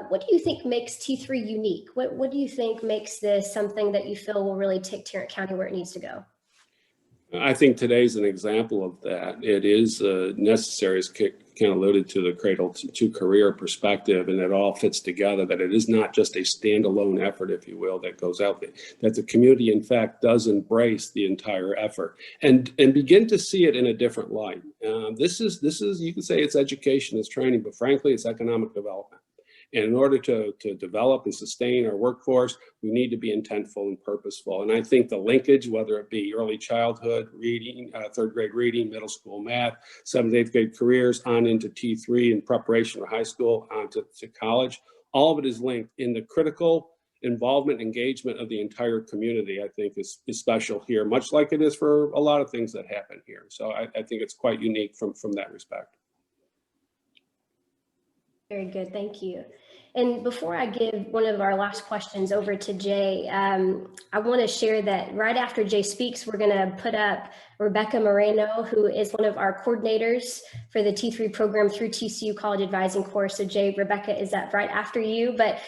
What do you think makes T3 unique? What do you think makes this something that you feel will really take Tarrant County where it needs to go? I think today's an example of that. It is necessary, as Kit kind of alluded to, the cradle to career perspective, and it all fits together, that it is not just a standalone effort, if you will, that goes out there, that the community, in fact, does embrace the entire effort and begin to see it in a different light. This is, you can say it's education, it's training, but frankly, it's economic development. And in order to develop and sustain our workforce, we need to be intentful and purposeful. And I think the linkage, whether it be early childhood reading, 3rd grade reading, middle school math, 7th, 8th grade careers, on into T3 in preparation for high school, on to college, all of it is linked in the critical involvement, engagement of the entire community, I think is special here, much like it is for a lot of things that happen here. So I think it's quite unique from that respect. Very good, thank you. And before I give one of our last questions over to Jay, I want to share that right after Jay speaks, we're going to put up Rebecca Moreno, who is one of our coordinators for the T3 program through TCU College Advising course. So Jay, Rebecca is that right after you. But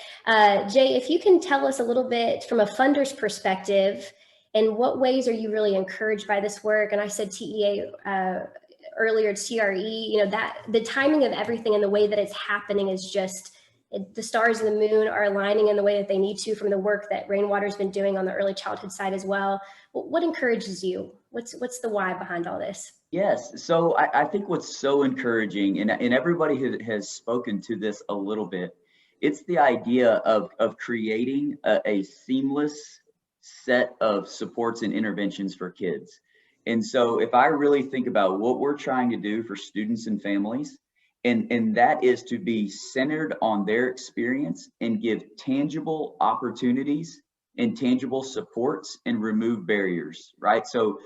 Jay, if you can tell us a little bit from a funder's perspective, in what ways are you really encouraged by this work? And I said TEA earlier, CRE, you know, that the timing of everything and the way that it's happening is just, the stars and the moon are aligning in the way that they need to from the work that Rainwater's been doing on the early childhood side as well. What encourages you? What's the why behind all this? Yes, so I think what's so encouraging, and everybody has spoken to this a little bit, it's the idea of creating a seamless set of supports and interventions for kids. And so if I really think about what we're trying to do for students and families, and that is to be centered on their experience and give tangible opportunities intangible supports and remove barriers, right? So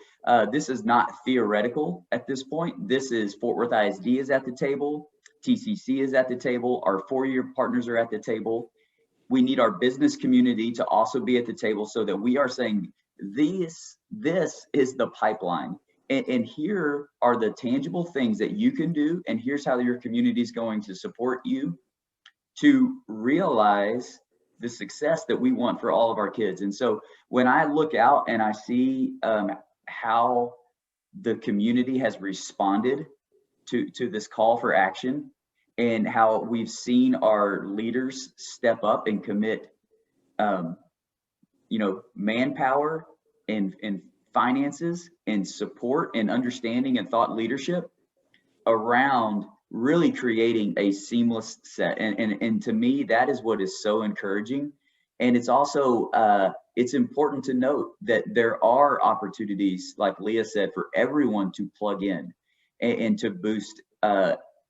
this is not theoretical at this point. This is Fort Worth ISD is at the table, TCC is at the table, our four-year partners are at the table. We need our business community to also be at the table so that we are saying, this is the pipeline. And here are the tangible things that you can do, and here's how your community is going to support you to realize the success that we want for all of our kids. And so when I look out and I see how the community has responded to this call for action, and how we've seen our leaders step up and commit manpower and finances and support and understanding and thought leadership around really creating a seamless set. And to me, that is what is so encouraging. And it's also, it's important to note that there are opportunities, like Leah said, for everyone to plug in and to boost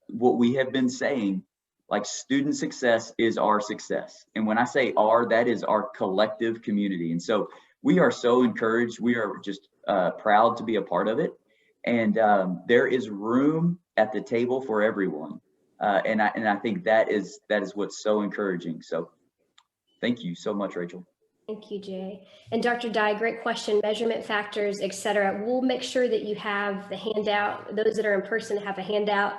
what we have been saying, like student success is our success. And when I say our, that is our collective community. And so we are so encouraged. We are just proud to be a part of it. And there is room at the table for everyone. And I think that is what's so encouraging. So thank you so much, Rachel. Thank you, Jay. And Dr. Dye, great question, measurement factors, et cetera. We'll make sure that you have the handout. Those that are in person have a handout.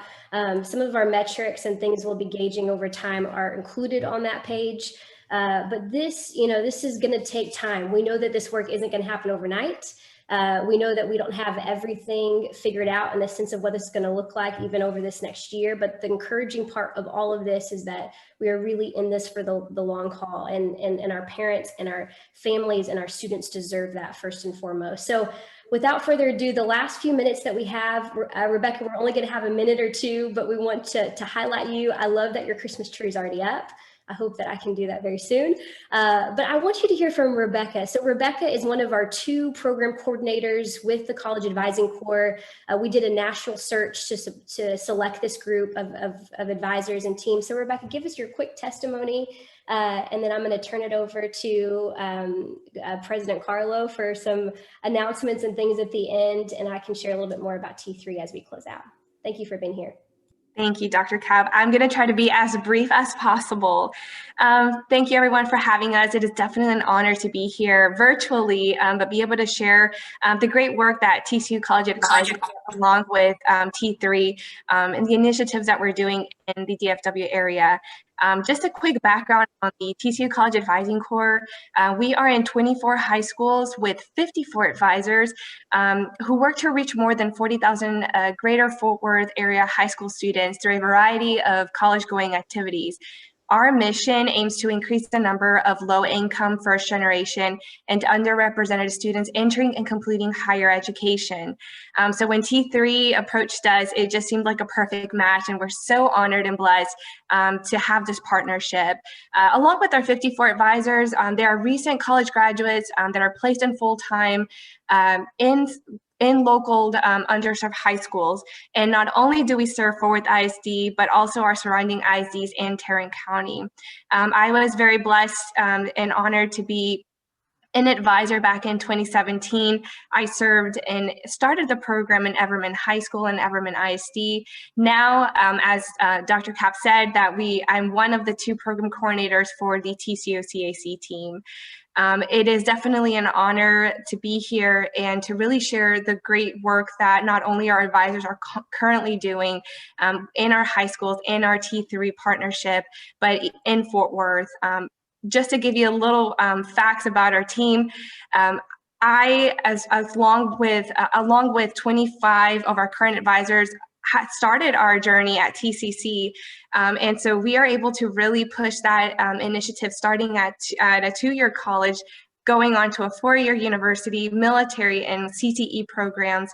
Some of our metrics and things we'll be gauging over time are included on that page. But this, this is going to take time. We know that this work isn't going to happen overnight. We know that we don't have everything figured out in the sense of what this is going to look like even over this next year. But the encouraging part of all of this is that we are really in this for the long haul, and our parents and our families and our students deserve that first and foremost. So without further ado, the last few minutes that we have, Rebecca, we're only going to have a minute or two, but we want to highlight you. I love that your Christmas tree is already up. I hope that I can do that very soon. But I want you to hear from Rebecca. So Rebecca is one of our 2 program coordinators with the College Advising Corps. We did a national search to select this group of advisors and teams. So Rebecca, give us your quick testimony, and then I'm going to turn it over to President Carlo for some announcements and things at the end, and I can share a little bit more about T3 as we close out. Thank you for being here. Thank you, Dr. Cab. I'm going to try to be as brief as possible. Thank you, everyone, for having us. It is definitely an honor to be here virtually, but be able to share the great work that TCU College Advising along with T3 and the initiatives that we're doing in the DFW area. Just a quick background on the TCU College Advising Corps. We are in 24 high schools with 54 advisors who work to reach more than 40,000 greater Fort Worth area high school students through a variety of college-going activities. Our mission aims to increase the number of low-income, first-generation, and underrepresented students entering and completing higher education. So when T3 approached us, it just seemed like a perfect match, and we're so honored and blessed to have this partnership. Along with our 54 advisors, there are recent college graduates that are placed in full-time in local underserved high schools. And not only do we serve Fort Worth ISD, but also our surrounding ISDs in Tarrant County. I was very blessed and honored to be an advisor back in 2017. I served and started the program in Everman High School and Everman ISD. Now, as Dr. Cap said, I'm one of the 2 program coordinators for the TCU CAC team. It is definitely an honor to be here and to really share the great work that not only our advisors are currently doing in our high schools, in our T3 partnership, but in Fort Worth. Just to give you a little facts about our team, I, along with 25 of our current advisors, started our journey at TCC. And so we are able to really push that initiative starting at a 2-year college, going on to a 4-year university, military, and CTE programs.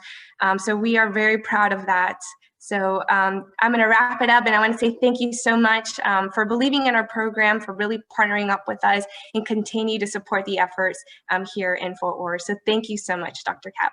So we are very proud of that. So I'm going to wrap it up, and I want to say thank you so much for believing in our program, for really partnering up with us, and continue to support the efforts here in Fort Worth. So thank you so much, Dr. Cap.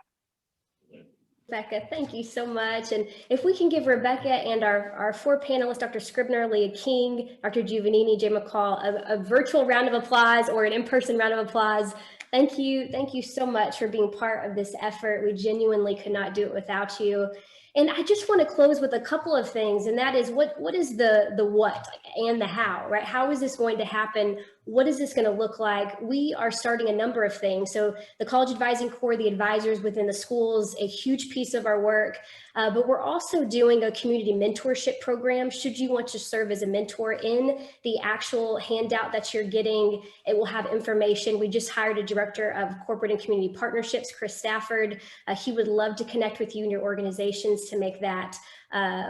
Rebecca, thank you so much. And if we can give Rebecca and our four panelists, Dr. Scribner, Leah King, Dr. Giovannini, Jay McCall, a virtual round of applause or an in-person round of applause. Thank you. Thank you so much for being part of this effort. We genuinely could not do it without you. And I just want to close with a couple of things, and that is what is the what and the how, right? How is this going to happen? What is this going to look like? We are starting a number of things. So the College Advising Corps, the advisors within the schools, a huge piece of our work, but we're also doing a community mentorship program. Should you want to serve as a mentor, in the actual handout that you're getting, it will have information. We just hired a director of corporate and community partnerships, Chris Stafford. He would love to connect with you and your organizations to make that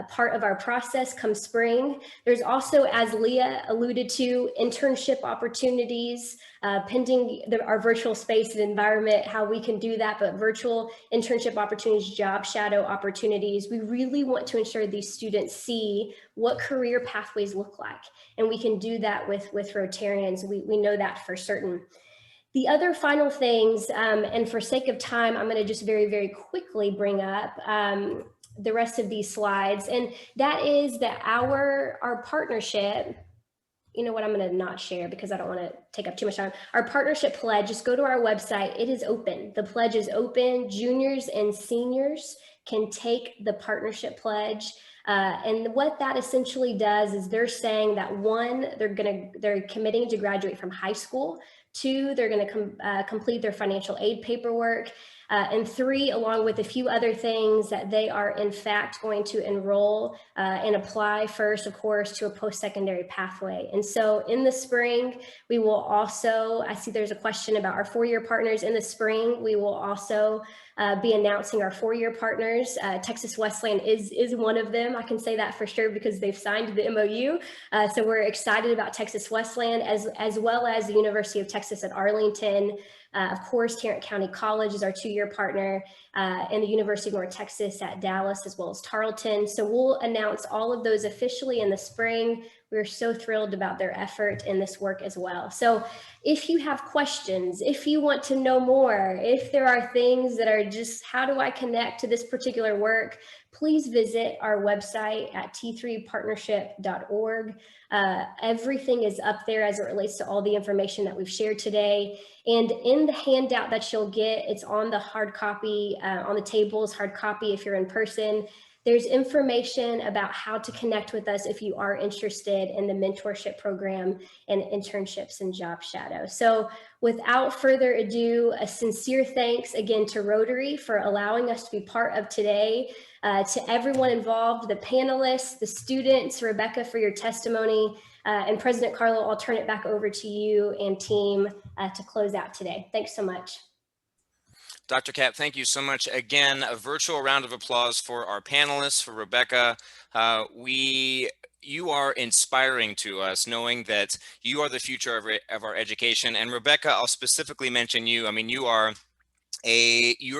part of our process come spring. There's also, as Leah alluded to, internship opportunities, pending our virtual space and environment, how we can do that, but virtual internship opportunities, job shadow opportunities. We really want to ensure these students see what career pathways look like. And we can do that with Rotarians. We know that for certain. The other final things, and for sake of time, I'm going to just very, very quickly bring up the rest of these slides. And that is that our partnership, you know what, I'm going to not share because I don't want to take up too much time. Our partnership pledge, just go to our website. It is open. The pledge is open. Juniors and seniors can take the partnership pledge. And what that essentially does is they're saying that one, they're committing to graduate from high school. Two, they're going to complete their financial aid paperwork. And three, along with a few other things, that they are in fact going to enroll and apply first, of course, to a post-secondary pathway. And so in the spring, we will also, I see there's a question about our four-year partners. In the spring, we will also be announcing our four-year partners. Texas Wesleyan is one of them. I can say that for sure because they've signed the MOU. So we're excited about Texas Wesleyan, as well as the University of Texas at Arlington. Of course, Tarrant County College is our two-year partner, and the University of North Texas at Dallas, as well as Tarleton. So we'll announce all of those officially in the spring. We're so thrilled about their effort in this work as well. So if you have questions, if you want to know more, if there are things that are just, how do I connect to this particular work, please visit our website at t3partnership.org. Everything is up there as it relates to all the information that we've shared today. And in the handout that you'll get, it's on the hard copy, on the tables, hard copy if you're in person. There's information about how to connect with us if you are interested in the mentorship program and internships and job shadow. So without further ado, a sincere thanks again to Rotary for allowing us to be part of today. To everyone involved, the panelists, the students, Rebecca for your testimony, and President Carlo, I'll turn it back over to you and team to close out today. Thanks so much. Dr. Cap, thank you so much. Again, a virtual round of applause for our panelists, for Rebecca. You are inspiring to us, knowing that you are the future of our education. And Rebecca, I'll specifically mention you. I mean, you are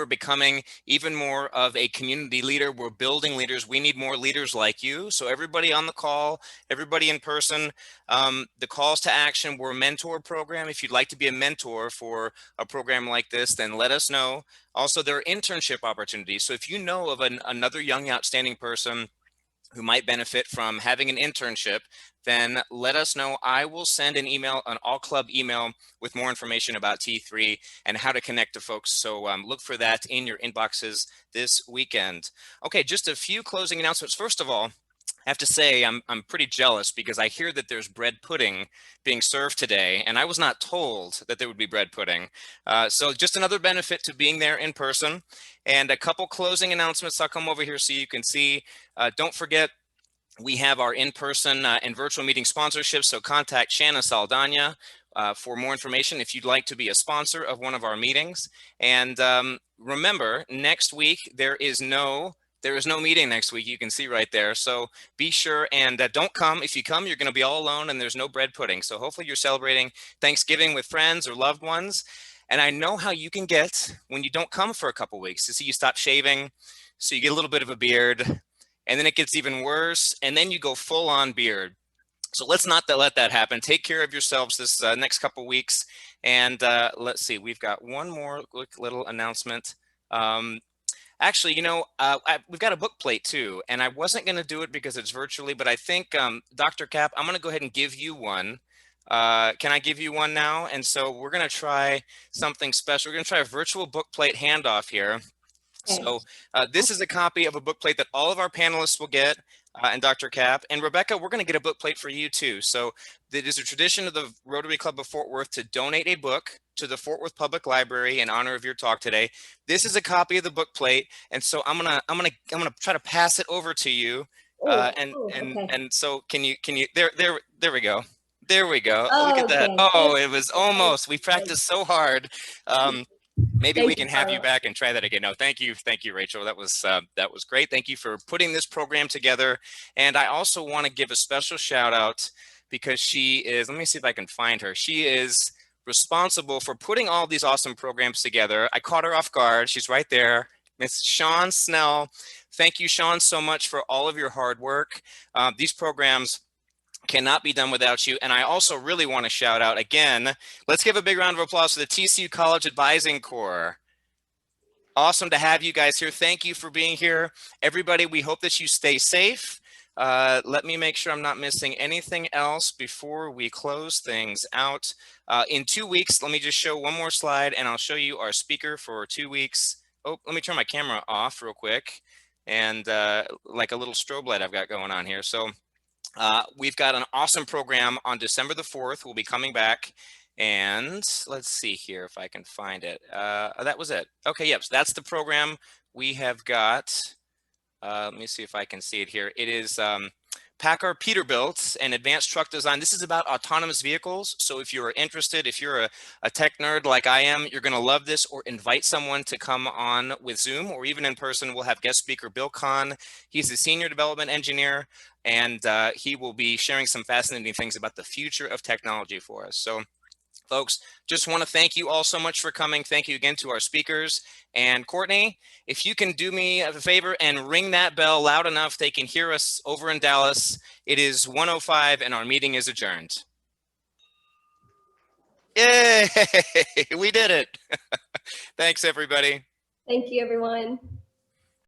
becoming even more of a community leader. We're building leaders. We need more leaders like you. So everybody on the call, everybody in person, the calls to action, we're a mentor program. If you'd like to be a mentor for a program like this, then let us know. Also, there are internship opportunities. So if you know of another young outstanding person who might benefit from having an internship, then let us know. I will send an email, an all club email with more information about T3 and how to connect to folks. So look for that in your inboxes this weekend. Okay, just a few closing announcements. First of all, I have to say I'm pretty jealous because I hear that there's bread pudding being served today, and I was not told that there would be bread pudding. So just another benefit to being there in person. And a couple closing announcements. I'll come over here so you can see. Don't forget, we have our in-person and virtual meeting sponsorships, so contact Shanna Saldana for more information if you'd like to be a sponsor of one of our meetings. And remember, next week, there is no meeting next week. You can see right there. So be sure and don't come. If you come, you're going to be all alone and there's no bread pudding. So hopefully you're celebrating Thanksgiving with friends or loved ones. And I know how you can get when you don't come for a couple weeks. You see, you stop shaving, so you get a little bit of a beard. And then it gets even worse, and then you go full on beard. So let's not let that happen. Take care of yourselves this next couple weeks. And let's see, we've got one more quick little announcement. Actually, you know, we've got a book plate too, and I wasn't going to do it because it's virtually, but I think Dr. Cap, I'm going to go ahead and give you one. Can I give you one now? And so we're going to try something special. We're going to try a virtual book plate handoff here. So this is a copy of a book plate that all of our panelists will get, and Dr. Cap. And Rebecca, we're going to get a book plate for you too. So it is a tradition of the Rotary Club of Fort Worth to donate a book to the Fort Worth Public Library in honor of your talk today. This is a copy of the book plate, and so I'm gonna try to pass it over to you. And so can you there we go. There we go. Oh, look at that. okay. Oh, it was almost. We practiced so hard. Maybe we can have you back and try that again. No, thank you, Rachel. That was great. Thank you for putting this program together. And I also want to give a special shout out because she is. Let me see if I can find her. She is responsible for putting all these awesome programs together. I caught her off guard. She's right there. Miss Sean Snell. Thank you, Sean, so much for all of your hard work. These programs cannot be done without you. And I also really want to shout out again, let's give a big round of applause for the TCU College Advising Corps. Awesome to have you guys here. Thank you for being here. Everybody, we hope that you stay safe. Let me make sure I'm not missing anything else before we close things out. In 2 weeks, let me just show one more slide and I'll show you our speaker for 2 weeks. Oh, let me turn my camera off real quick. And like a little strobe light I've got going on here. So we've got an awesome program on December the 4th. We'll be coming back. And let's see here if I can find it. That was it. Okay, yep, so that's the program we have got. Let me see if I can see it here. It is Packard Peterbilt and Advanced Truck Design. This is about autonomous vehicles. So if you're interested, if you're a tech nerd like I am, you're going to love this, or invite someone to come on with Zoom or even in person. We'll have guest speaker Bill Kahn. He's a senior development engineer, and he will be sharing some fascinating things about the future of technology for us. So folks, just want to thank you all so much for coming. Thank you again to our speakers. And Courtney, if you can do me a favor and ring that bell loud enough they can hear us over in Dallas. It is 1:05 and our meeting is adjourned. Yay! We did it. Thanks, everybody. Thank you, everyone.